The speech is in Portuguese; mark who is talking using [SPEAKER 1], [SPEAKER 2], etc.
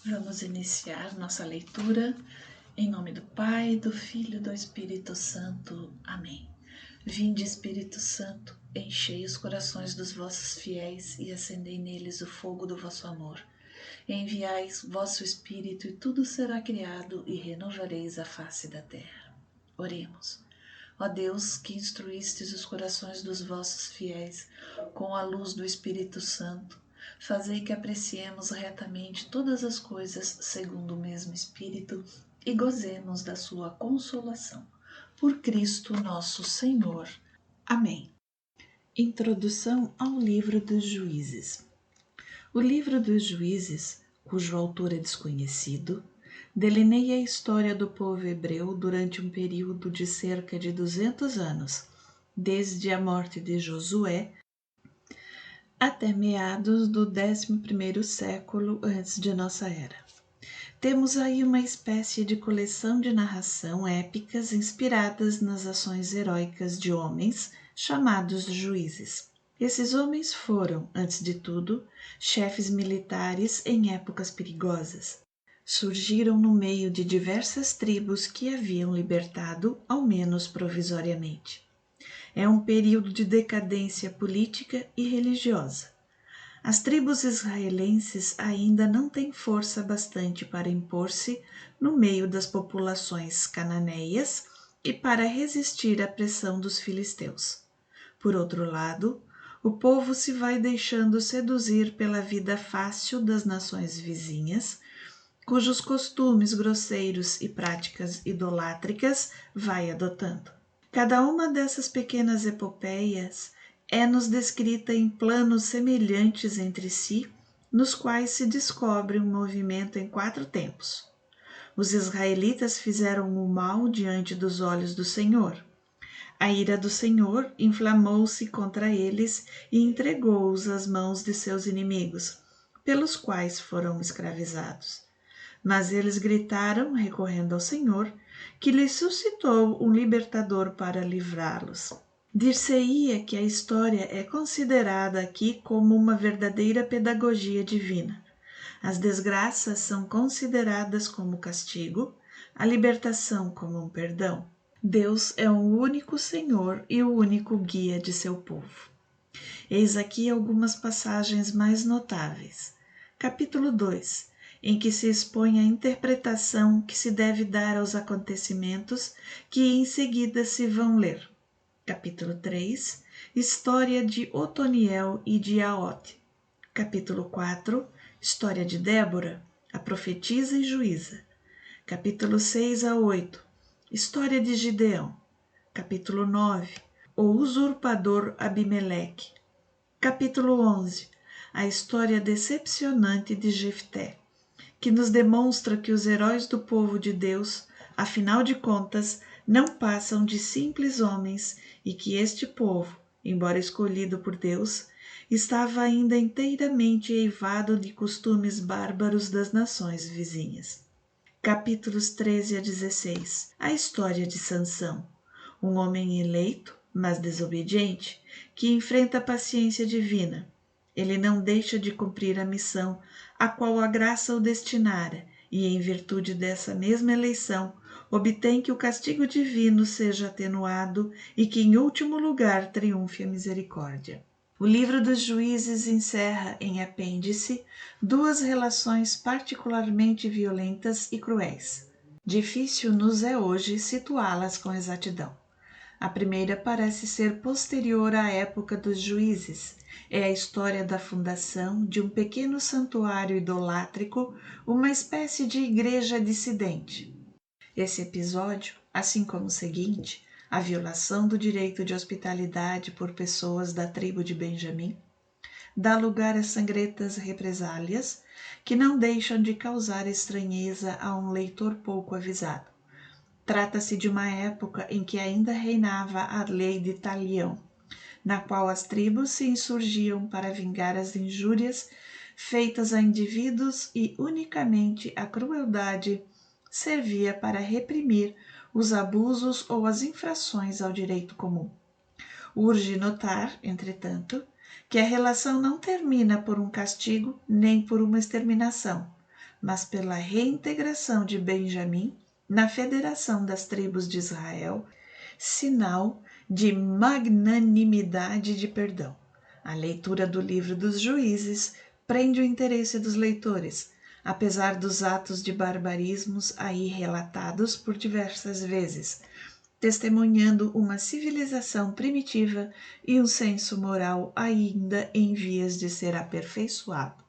[SPEAKER 1] Vamos iniciar nossa leitura em nome do Pai, do Filho e do Espírito Santo. Amém. Vinde, Espírito Santo, enchei os corações dos vossos fiéis e acendei neles o fogo do vosso amor. Enviai vosso Espírito e tudo será criado e renovareis a face da terra. Oremos. Ó Deus, que instruístes os corações dos vossos fiéis com a luz do Espírito Santo, fazei que apreciemos retamente todas as coisas segundo o mesmo Espírito e gozemos da sua consolação. Por Cristo nosso Senhor. Amém. Introdução ao livro dos Juízes. O livro dos Juízes, cujo autor é desconhecido, delineia a história do povo hebreu durante um período de cerca de 200 anos, desde a morte de Josué até meados do 11º século antes de nossa era. Temos aí uma espécie de coleção de narração épicas inspiradas nas ações heróicas de homens chamados juízes. Esses homens foram, antes de tudo, chefes militares em épocas perigosas. Surgiram no meio de diversas tribos que haviam libertado, ao menos provisoriamente. É um período de decadência política e religiosa. As tribos israelenses ainda não têm força bastante para impor-se no meio das populações cananeias e para resistir à pressão dos filisteus. Por outro lado, o povo se vai deixando seduzir pela vida fácil das nações vizinhas, cujos costumes grosseiros e práticas idolátricas vai adotando. Cada uma dessas pequenas epopeias é-nos descrita em planos semelhantes entre si, nos quais se descobre um movimento em 4 tempos. Os israelitas fizeram o mal diante dos olhos do Senhor. A ira do Senhor inflamou-se contra eles e entregou-os às mãos de seus inimigos, pelos quais foram escravizados. Mas eles gritaram, recorrendo ao Senhor, que lhes suscitou um libertador para livrá-los. Dir-se-ia que a história é considerada aqui como uma verdadeira pedagogia divina. As desgraças são consideradas como castigo, a libertação como um perdão. Deus é o único Senhor e o único guia de seu povo. Eis aqui algumas passagens mais notáveis. Capítulo 2, em que se expõe a interpretação que se deve dar aos acontecimentos que em seguida se vão ler. Capítulo 3, História de Otoniel e de Aote. Capítulo 4, História de Débora, a profetisa e juíza. Capítulo 6 a 8, História de Gideão. Capítulo 9, o usurpador Abimeleque. Capítulo 11, a história decepcionante de Jefté, que nos demonstra que os heróis do povo de Deus, afinal de contas, não passam de simples homens e que este povo, embora escolhido por Deus, estava ainda inteiramente eivado de costumes bárbaros das nações vizinhas. Capítulos 13 a 16. A história de Sansão, um homem eleito, mas desobediente, que enfrenta a paciência divina. Ele não deixa de cumprir a missão a qual a graça o destinara, e em virtude dessa mesma eleição, obtém que o castigo divino seja atenuado e que, em último lugar, triunfe a misericórdia. O livro dos Juízes encerra em apêndice 2 relações particularmente violentas e cruéis. Difícil nos é hoje situá-las com exatidão. A primeira parece ser posterior à época dos juízes. É a história da fundação de um pequeno santuário idolátrico, uma espécie de igreja dissidente. Esse episódio, assim como o seguinte, a violação do direito de hospitalidade por pessoas da tribo de Benjamim, dá lugar a sangrentas represálias que não deixam de causar estranheza a um leitor pouco avisado. Trata-se de uma época em que ainda reinava a lei de Talião, na qual as tribos se insurgiam para vingar as injúrias feitas a indivíduos e unicamente a crueldade servia para reprimir os abusos ou as infrações ao direito comum. Urge notar, entretanto, que a relação não termina por um castigo nem por uma exterminação, mas pela reintegração de Benjamim na federação das tribos de Israel, sinal de magnanimidade de perdão. A leitura do livro dos Juízes prende o interesse dos leitores, apesar dos atos de barbarismos aí relatados por diversas vezes, testemunhando uma civilização primitiva e um senso moral ainda em vias de ser aperfeiçoado.